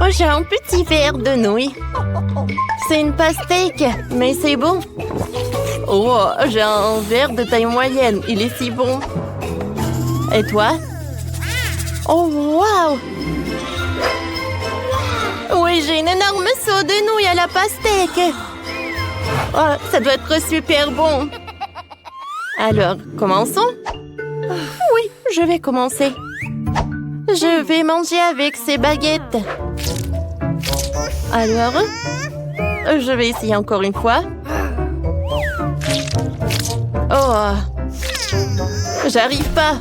Oh, j'ai un petit verre de nouilles. C'est une pastèque, mais c'est bon. Oh, j'ai un verre de taille moyenne. Il est si bon. Et toi? Oh, waouh! Oui, j'ai une énorme seau de nouilles à la pastèque. Oh, ça doit être super bon. Alors, commençons? Oui, je vais commencer. Je vais manger avec ces baguettes. Alors, je vais essayer encore une fois. Oh, j'arrive pas.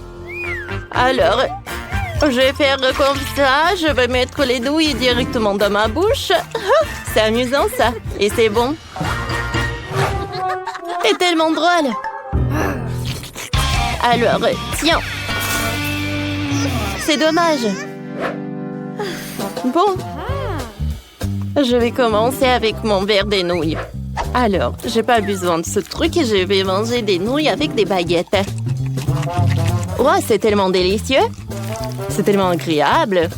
Alors, je vais faire comme ça. Je vais mettre les nouilles directement dans ma bouche. C'est amusant ça. Et c'est bon. C'est tellement drôle. Alors, tiens. C'est dommage. Bon. Je vais commencer avec mon verre de nouilles. Alors, j'ai pas besoin de ce truc et je vais manger des nouilles avec des baguettes. Oh, c'est tellement délicieux. C'est tellement agréable.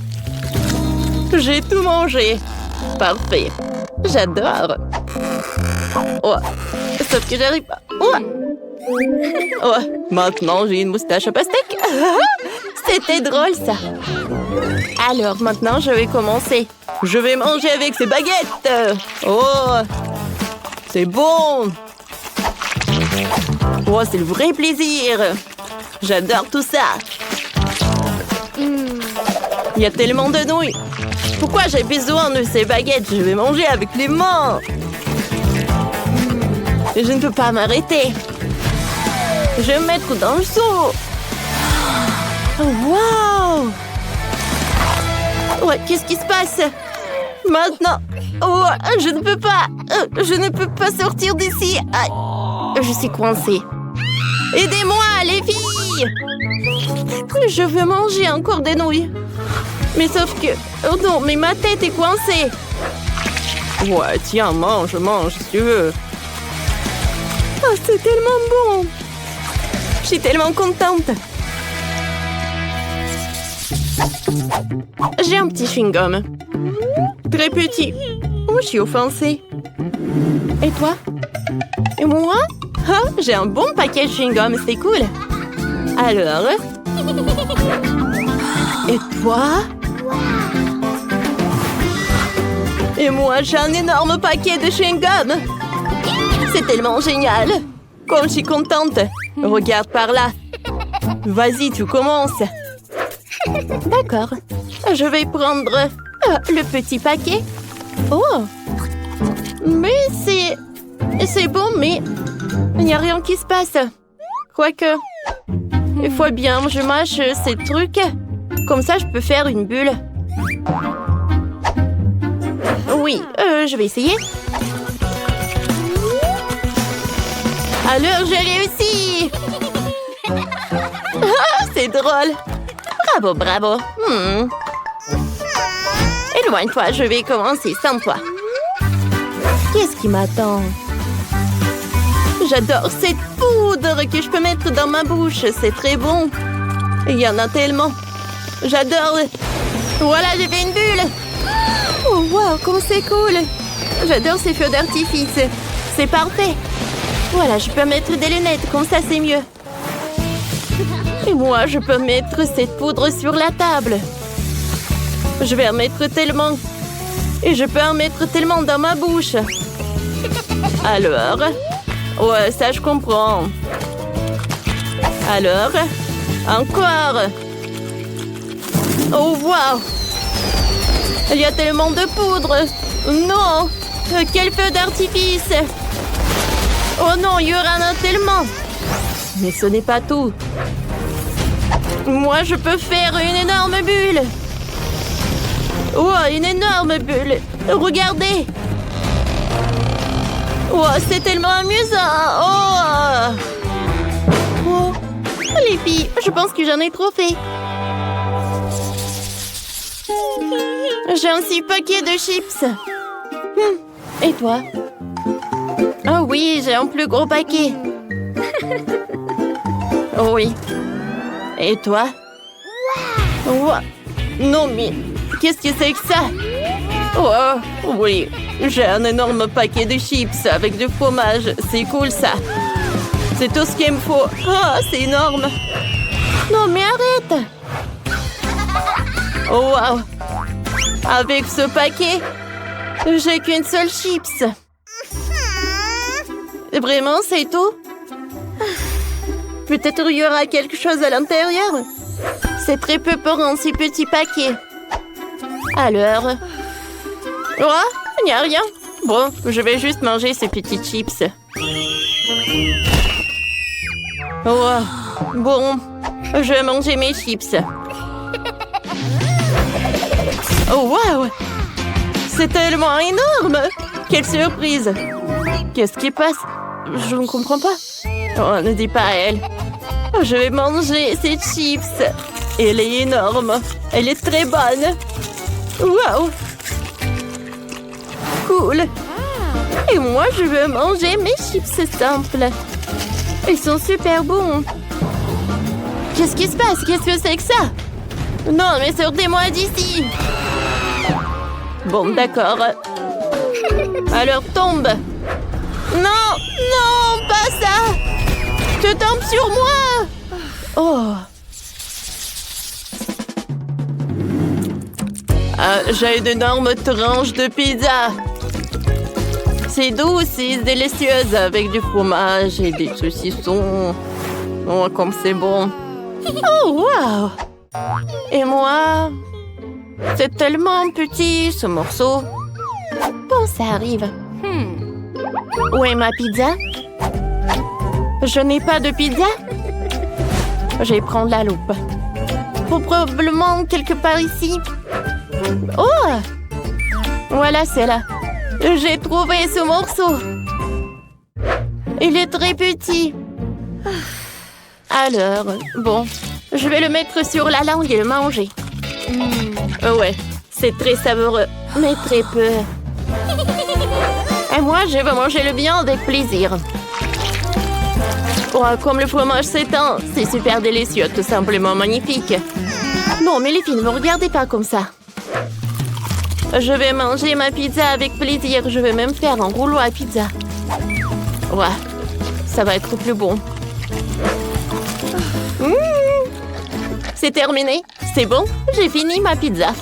J'ai tout mangé. Parfait. J'adore. Oh, sauf que j'arrive pas. Oh. Oh, maintenant j'ai une moustache à pastèque. C'était drôle ça. Alors maintenant je vais commencer. Je vais manger avec ces baguettes. Oh, c'est bon. Oh, c'est le vrai plaisir. J'adore tout ça. Il y a tellement de nouilles. Pourquoi j'ai besoin de ces baguettes? Je vais manger avec les mains. Et je ne peux pas m'arrêter. Je vais me mettre dans le seau. Wow! Ouais, qu'est-ce qui se passe? Maintenant. Oh, je ne peux pas. Je ne peux pas sortir d'ici. Je suis coincée. Aidez-moi, les filles! Je veux manger encore des nouilles. Mais sauf que... Oh non, mais ma tête est coincée. Ouais, tiens, mange si tu veux. Oh, c'est tellement bon. Je suis tellement contente. J'ai un petit chewing-gum. Très petit. Oh, je suis offensée. Et toi? Et moi? Oh, j'ai un bon paquet de chewing-gum, c'est cool. Alors? Et toi? Et moi, j'ai un énorme paquet de chewing-gum. C'est tellement génial. Comme je suis contente. Regarde par là. Vas-y, tu commences. D'accord. Je vais prendre le petit paquet. Oh. Mais c'est bon, mais il n'y a rien qui se passe. Quoique, il faut bien que je mâche ces trucs. Comme ça, je peux faire une bulle. Oui, je vais essayer. Alors, j'ai réussi. Ah, c'est drôle. Bravo, bravo. Éloigne-toi, je vais commencer sans toi. Qu'est-ce qui m'attend? J'adore cette poudre que je peux mettre dans ma bouche. C'est très bon. Il y en a tellement. J'adore. Voilà, j'ai fait une bulle. Oh, wow, comme c'est cool. J'adore ces feux d'artifice. C'est parfait. Voilà, je peux mettre des lunettes. Comme ça, c'est mieux. Et moi, je peux mettre cette poudre sur la table. Je vais en mettre tellement. Et je peux en mettre tellement dans ma bouche. Alors? Ouais, ça, je comprends. Alors? Encore? Oh, wow! Il y a tellement de poudre! Non! Quel feu d'artifice! Oh non, il y en a tellement! Mais ce n'est pas tout. Moi, je peux faire une énorme bulle! Oh, une énorme bulle! Regardez! Oh, c'est tellement amusant! Oh! Oh! Les filles, je pense que j'en ai trop fait. J'ai un petit paquet de chips. Et toi? Oh oui, j'ai un plus gros paquet. Oh oui. Et toi? Wow. Non mais, qu'est-ce que c'est que ça? Oh, oui, j'ai un énorme paquet de chips avec du fromage. C'est cool, ça. C'est tout ce qu'il me faut. Oh, c'est énorme. Non, mais arrête. Oh, wow. Avec ce paquet, j'ai qu'une seule chips. Vraiment, c'est tout? Peut-être il y aura quelque chose à l'intérieur. C'est très peu pour un si petit paquet. Alors... Oh, il n'y a rien. Bon, je vais juste manger ces petites chips. Oh, bon, je vais manger mes chips. Oh, wow! C'est tellement énorme! Quelle surprise! Qu'est-ce qui passe? Je ne comprends pas. Oh, ne dis pas à elle. Je vais manger ces chips. Elle est énorme. Elle est très bonne. Wow! Cool! Et moi, je veux manger mes chips simples. Ils sont super bons. Qu'est-ce qui se passe? Qu'est-ce que c'est que ça? Non, mais sortez-moi d'ici! Bon, d'accord. Alors, tombe! Non! Non! Pas ça! Tu tombes sur moi! Oh! Ah, j'ai d'énormes tranches de pizza. C'est doux aussi, délicieuse avec du fromage et des saucissons. Oh, comme c'est bon. Oh, wow! Et moi, c'est tellement petit ce morceau. Bon, ça arrive. Où est ma pizza? Je n'ai pas de pizza? Je vais prendre la loupe. Probablement quelque part ici. Oh! Voilà, c'est là. J'ai trouvé ce morceau. Il est très petit. Alors, bon, je vais le mettre sur la langue et le manger. Ouais, c'est très savoureux, mais très peu. Et moi, je vais manger le bien avec plaisir. Oh, comme le fromage s'étend, c'est super délicieux, tout simplement magnifique. Non, mais les filles, ne me regardez pas comme ça. Je vais manger ma pizza avec plaisir. Je vais même faire un rouleau à pizza. Ouais, ça va être plus bon. C'est terminé. C'est bon, j'ai fini ma pizza.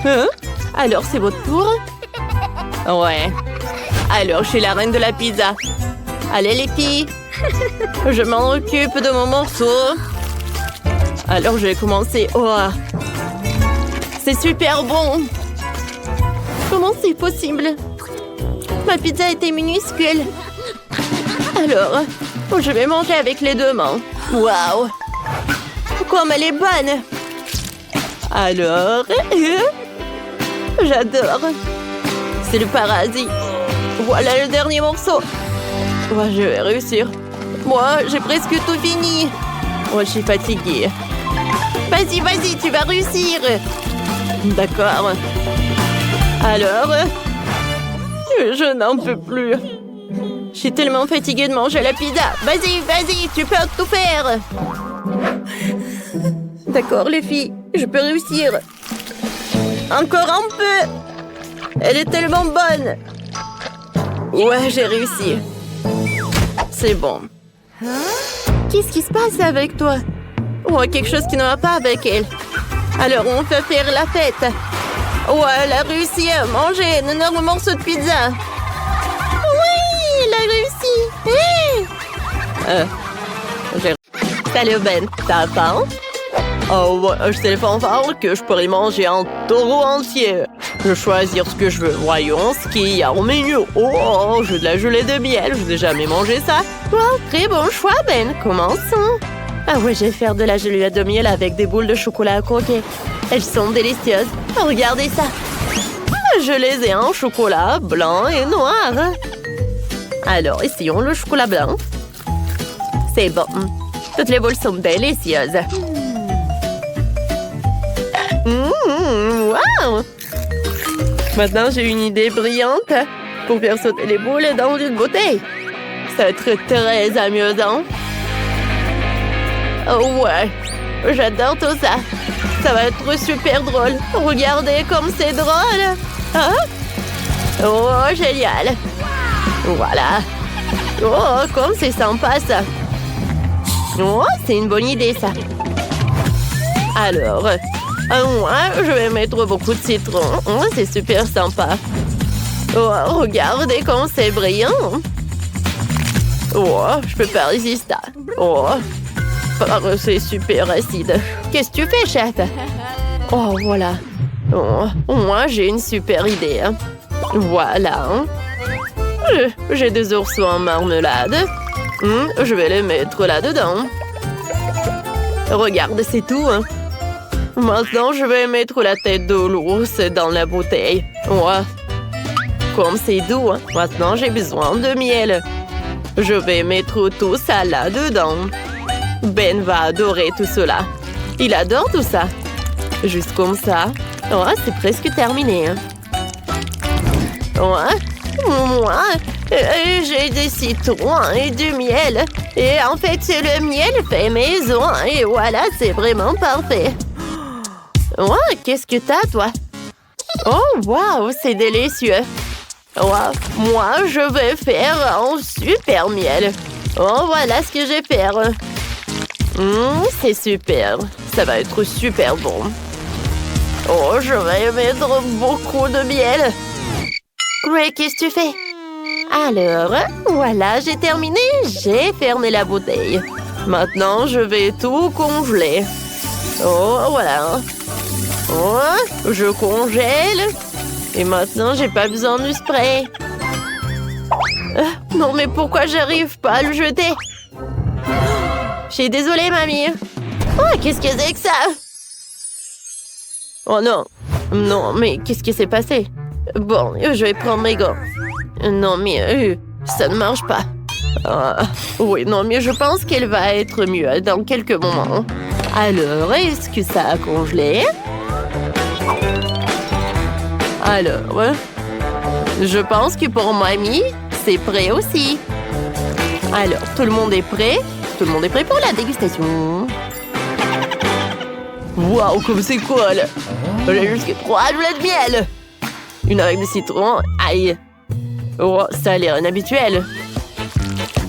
Hein? Alors, c'est votre tour? Ouais. Alors, je suis la reine de la pizza. Allez, les filles. Je m'en occupe de mon morceau. Alors, je vais commencer. Oh, c'est super bon. Comment c'est possible? Ma pizza était minuscule. Alors, je vais manger avec les deux mains. Waouh! Comme elle est bonne! Alors, j'adore. C'est le paradis. Voilà le dernier morceau. Oh, je vais réussir. Moi, j'ai presque tout fini. Oh, je suis fatiguée. Vas-y, vas-y, tu vas réussir. D'accord. Alors, je n'en peux plus. Je suis tellement fatiguée de manger la pizza. Vas-y, vas-y, tu peux tout faire. D'accord, les filles, je peux réussir. Encore un peu. Elle est tellement bonne. Ouais, j'ai réussi. C'est bon. Qu'est-ce qui se passe avec toi? Oh, quelque chose qui ne va pas avec elle. Alors, on peut faire la fête. Ouais, elle a réussi à manger un énorme morceau de pizza. Oui, elle a réussi. Salut Ben, t'as faim? Oh, ouais, je sais fanfare que je pourrais manger un taureau entier. Je vais choisir ce que je veux. Voyons ce qu'il y a au menu. Oh, j'ai de la gelée de miel. Je n'ai jamais mangé ça. Wow, très bon choix, Ben. Commençons. Ah oui, je vais faire de la gelée de miel avec des boules de chocolat à croquer. Elles sont délicieuses. Regardez ça. Je les ai en chocolat blanc et noir. Alors, essayons le chocolat blanc. C'est bon. Toutes les boules sont délicieuses. Wow! Maintenant, j'ai une idée brillante pour faire sauter les boules dans une bouteille. Ça va être très amusant. Oh ouais, j'adore tout ça. Ça va être super drôle. Regardez comme c'est drôle. Ah! Oh, génial! Voilà! Oh, comme c'est sympa, ça! Oh, c'est une bonne idée, ça! Alors, moi, je vais mettre beaucoup de citron. Oh, c'est super sympa! Oh, regardez comme c'est brillant! Oh, je peux pas résister! Oh, c'est super acide! Qu'est-ce que tu fais, chef? Oh, voilà! Oh, moi, j'ai une super idée! Voilà! J'ai des oursons en marmelade. Je vais les mettre là-dedans. Regarde, c'est tout. Maintenant, je vais mettre la tête de l'ours dans la bouteille. Ouais. Comme c'est doux, maintenant j'ai besoin de miel. Je vais mettre tout ça là-dedans. Ben va adorer tout cela. Il adore tout ça. Juste comme ça. Oh, c'est presque terminé. Ouais. Moi, j'ai des citrons et du miel. Et en fait, le miel fait maison. Et voilà, c'est vraiment parfait. Ouais, qu'est-ce que t'as, toi? Oh, waouh, c'est délicieux. Ouais, moi, je vais faire un super miel. Oh, voilà ce que je vais faire. C'est super. Ça va être super bon. Oh, je vais mettre beaucoup de miel. Greg, qu'est-ce que tu fais? Alors, voilà, j'ai terminé. J'ai fermé la bouteille. Maintenant, je vais tout congeler. Oh, voilà. Oh, je congèle. Et maintenant, j'ai pas besoin du spray. Non, mais pourquoi j'arrive pas à le jeter? Je suis désolée, mamie. Oh, qu'est-ce que c'est que ça? Oh non. Non, mais qu'est-ce qui s'est passé? Bon, je vais prendre mes gants. Non, mais ça ne marche pas. Oui, non, mais je pense qu'elle va être mieux dans quelques moments. Alors, est-ce que ça a congelé? Alors, je pense que pour mamie, c'est prêt aussi. Alors, tout le monde est prêt? Tout le monde est prêt pour la dégustation. Waouh, comme c'est cool! J'ai jusqu'à 3 gouttes de miel! Une avec des citrons. Aïe! Oh, ça a l'air inhabituel.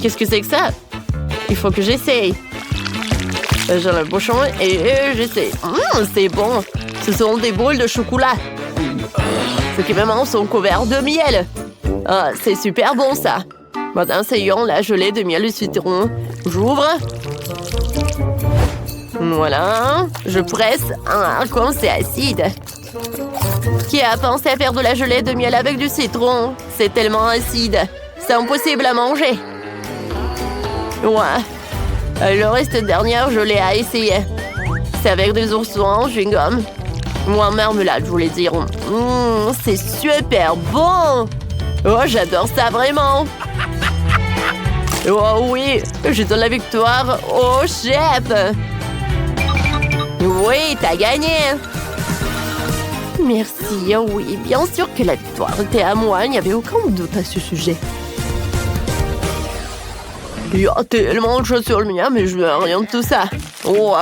Qu'est-ce que c'est que ça? Il faut que j'essaye. J'ai le bouchon et j'essaie. C'est bon! Ce sont des boules de chocolat. Ceux qui vraiment sont couverts de miel. Ah, c'est super bon, ça. Maintenant, essayons la gelée de miel de citron. J'ouvre. Voilà. Je presse. Comme c'est acide. Qui a pensé à faire de la gelée de miel avec du citron? C'est tellement acide. C'est impossible à manger. Ouais. Le reste dernière, je l'ai à essayer. C'est avec des oursons en chewing-gum. Ou en marmelade, je voulais dire. C'est super bon. Oh, j'adore ça vraiment. Oh oui, je donne la victoire au chef. Oui, t'as gagné. Merci, oh oui, bien sûr que la victoire était à moi, il n'y avait aucun doute à ce sujet. Il y a tellement de choses sur le mien, mais je veux rien de tout ça. Oh,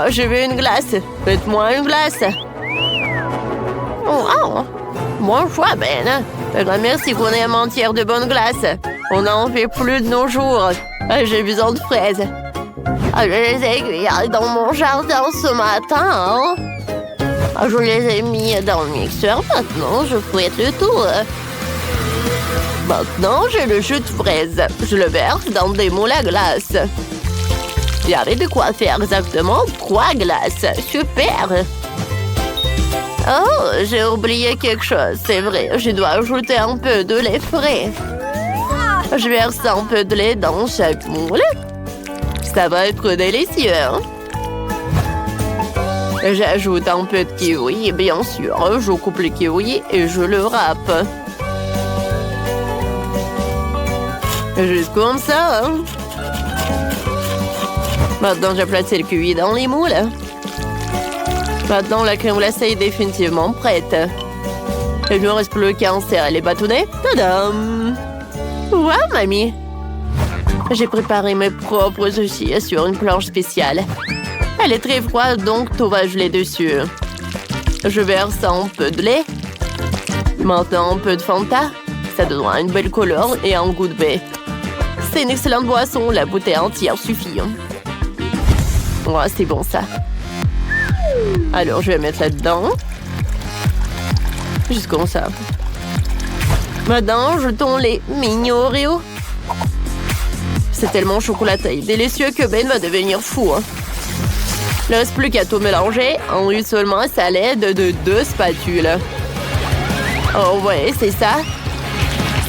je veux une glace. Faites-moi une glace. Oh, bon choix, Ben. Merci qu'on ait un entière de bonne glace. On n'en fait plus de nos jours. J'ai besoin de fraises. Je les ai cueillies dans mon jardin ce matin. Je les ai mis dans le mixeur. Maintenant, je fouette le tout. Maintenant, j'ai le jus de fraise. Je le verse dans des moules à glace. Il y avait de quoi faire exactement 3 glaces. Super! Oh, j'ai oublié quelque chose. C'est vrai, je dois ajouter un peu de lait frais. Je verse un peu de lait dans chaque moule. Ça va être délicieux. J'ajoute un peu de kiwi, bien sûr. Je coupe le kiwi et je le râpe. Juste comme ça. Maintenant, j'ai placé le kiwi dans les moules. Maintenant, la crème glacée est définitivement prête. Il ne me reste plus qu'à insérer les bâtonnets. Tadam! Ouais, mamie. J'ai préparé mes propres sushis sur une planche spéciale. Elle est très froide, donc tout va geler dessus. Je verse un peu de lait. Maintenant, un peu de Fanta. Ça donnera une belle couleur et un goût de baie. C'est une excellente boisson, la bouteille entière suffit. Ouais, c'est bon ça. Alors, je vais mettre là-dedans. Juste comme ça. Maintenant, jetons les mini Oreo. C'est tellement chocolaté et délicieux que Ben va devenir fou. Il ne reste plus qu'à tout mélanger en ruisselement à l'aide de 2 spatules. Oh ouais, c'est ça.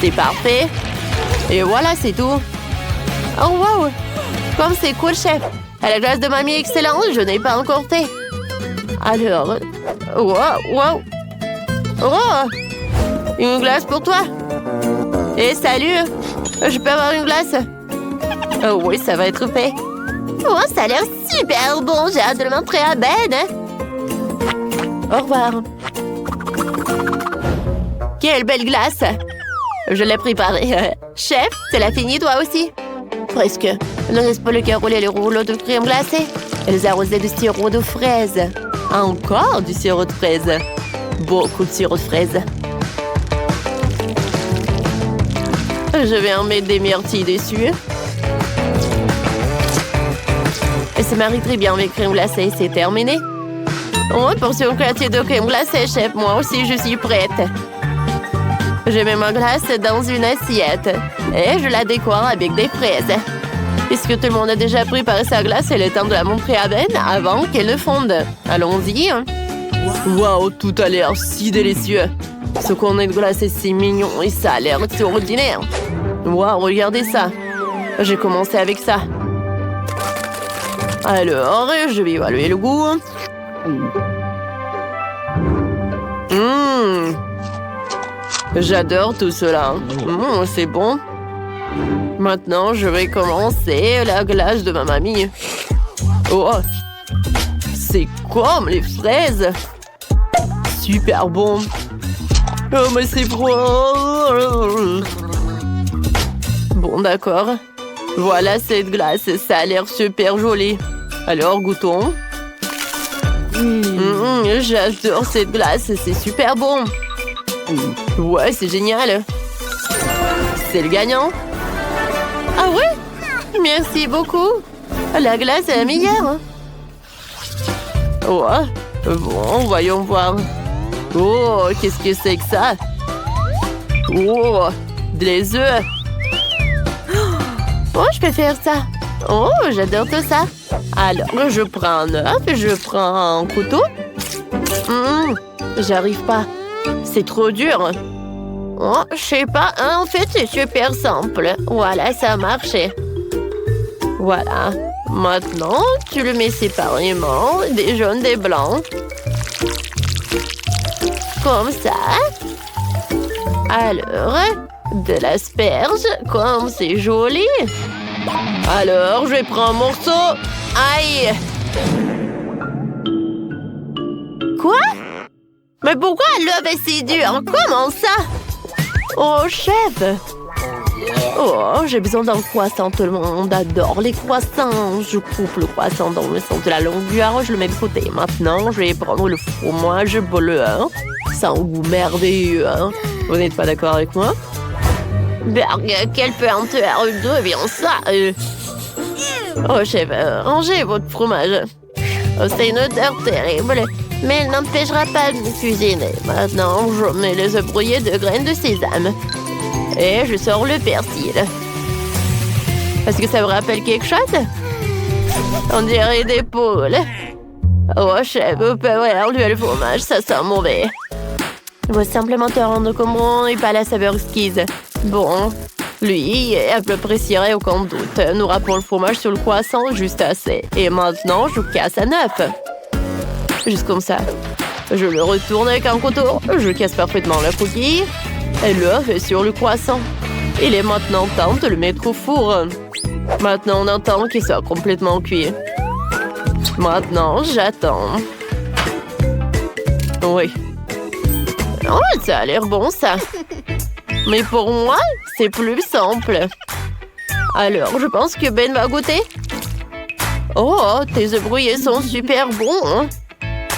C'est parfait. Et voilà, c'est tout. Oh wow! Comme c'est cool, chef. À la glace de mamie excellente, je n'ai pas encore thé. Alors... Wow! Oh! Une glace pour toi. Et salut! Je peux avoir une glace? Oh oui, ça va être fait. Oh, ça a l'air super bon. J'ai hâte de le montrer à Ben. Au revoir. Quelle belle glace. Je l'ai préparée. Chef, c'est la fini toi aussi? Presque. Ne laisse pas le cœur rouler les rouleaux de crème glacée. Et les arroser de sirop de fraise. Encore du sirop de fraise. Beaucoup de sirop de fraise. Je vais en mettre des myrtilles dessus. Et ça marie très bien avec crème glacée. C'est terminé. Oh, portion quartier de crème glacée, chef. Moi aussi, je suis prête. Je mets ma glace dans une assiette. Et je la décore avec des fraises. Puisque tout le monde a déjà préparé sa glace, il est temps de la montrer à Ben avant qu'elle ne fonde. Allons-y. Waouh, tout a l'air si délicieux. Ce qu'on a de glace est si mignon et ça a l'air extraordinaire. Waouh, regardez ça. J'ai commencé avec ça. Alors, je vais évaluer le goût. J'adore tout cela. C'est bon. Maintenant, je vais commencer la glace de ma mamie. Oh, c'est comme les fraises. Super bon. Oh, mais c'est froid. Bon, d'accord. Voilà cette glace. Ça a l'air super joli. Alors, goûtons. J'adore cette glace. C'est super bon. Ouais, c'est génial. C'est le gagnant. Ah ouais? Merci beaucoup. La glace est la meilleure. Oh, bon, voyons voir. Oh, qu'est-ce que c'est que ça? Oh, des œufs. Oh, je peux faire ça. Oh, j'adore tout ça. Alors, je prends un œuf, je prends un couteau. J'arrive pas. C'est trop dur. Oh, je sais pas. En fait, c'est super simple. Voilà, ça a marché. Voilà. Maintenant, tu le mets séparément. Des jaunes, des blancs. Comme ça. Alors, de l'asperge. Comme c'est joli. Alors, je prends un morceau. Aïe! Quoi? Mais pourquoi l'œuf est si dur? Comment ça? Oh, chef! Oh, j'ai besoin d'un croissant. Tout le monde adore les croissants. Je coupe le croissant dans le sens de la longueur. Je le mets de côté. Maintenant, je vais prendre le fromage bleu. C'est un goût merveilleux. Vous n'êtes pas d'accord avec moi? Berg, quelle peinture devient ça? Oh, chef, rangez votre fromage. Oh, c'est une odeur terrible. Mais elle n'empêchera pas de me cuisiner. Maintenant, je mets les œufs brouillés de graines de sésame. Et je sors le persil. Est-ce que ça vous rappelle quelque chose? On dirait des poules. Oh, chef, vous pouvez enlever le fromage, ça sent mauvais. Il va simplement te rendre comment et pas la saveur exquise. Bon, lui est à peu près ciré aucun doute. Nous râpons le fromage sur le croissant juste assez. Et maintenant, je casse à neuf. Juste comme ça. Je le retourne avec un couteau. Je casse parfaitement la coquille. Et l'œuf est sur le croissant. Il est maintenant temps de le mettre au four. Maintenant, on attend qu'il soit complètement cuit. Maintenant, j'attends. Oui. Oh, ça a l'air bon, ça. Mais pour moi, c'est plus simple. Alors, je pense que Ben va goûter. Oh, tes œufs brouillés sont super bons.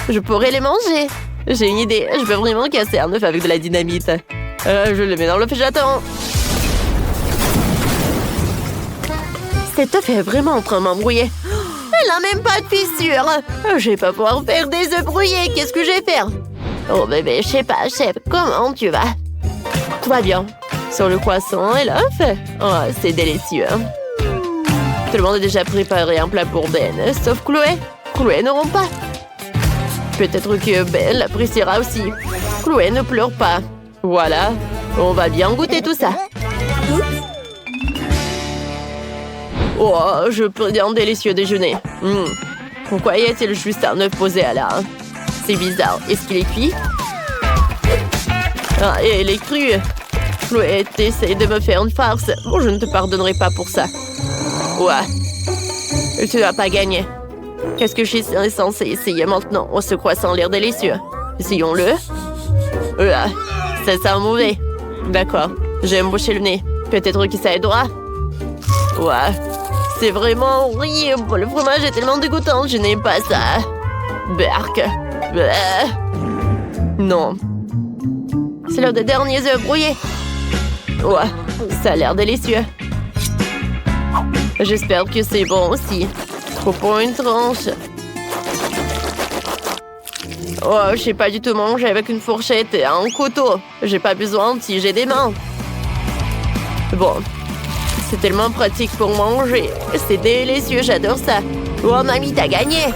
Je pourrais les manger. J'ai une idée. Je peux vraiment casser un œuf avec de la dynamite. Je le mets dans l'œuf et j'attends. Cet œuf est vraiment en train de m'embrouiller. Elle a même pas de fissure. Je vais pas pouvoir faire des œufs brouillés. Qu'est-ce que je vais faire? Oh bébé, je sais pas, chef. Comment tu vas? Tout va bien. Sur le croissant et l'œuf. Oh, c'est délicieux. Tout le monde a déjà préparé un plat pour Ben, sauf Chloé. Chloé ne rompt pas. Peut-être que Ben l'appréciera aussi. Chloé ne pleure pas. Voilà, on va bien goûter tout ça. Oh, je prenais un délicieux déjeuner. Pourquoi y a-t-il juste un œuf posé à là? C'est bizarre. Est-ce qu'il est cuit? Ah, et il est cru. Chloé, t'essayes de me faire une farce. Oh, je ne te pardonnerai pas pour ça. Ouais. Tu n'as pas gagné. Qu'est-ce que je suis censée essayer maintenant? Ce croissant a l'air délicieux. Essayons-le. Ça sent mauvais. D'accord. Je vais me boucher le nez. Peut-être que ça aidera. Ouais. C'est vraiment horrible. Le fromage est tellement dégoûtant. Je n'aime pas ça. Berk. Non. C'est l'heure des derniers œufs brouillés. Ouais. Ça a l'air délicieux. J'espère que c'est bon aussi. Trop pour une tranche. Oh, je sais pas du tout manger avec une fourchette et un couteau. J'ai pas besoin si j'ai des mains. Bon. C'est tellement pratique pour manger. C'est délicieux, j'adore ça. Oh, mamie, t'as gagné.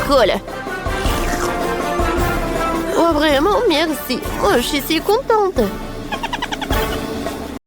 Cool. Oh, vraiment, merci. Oh, je suis si contente.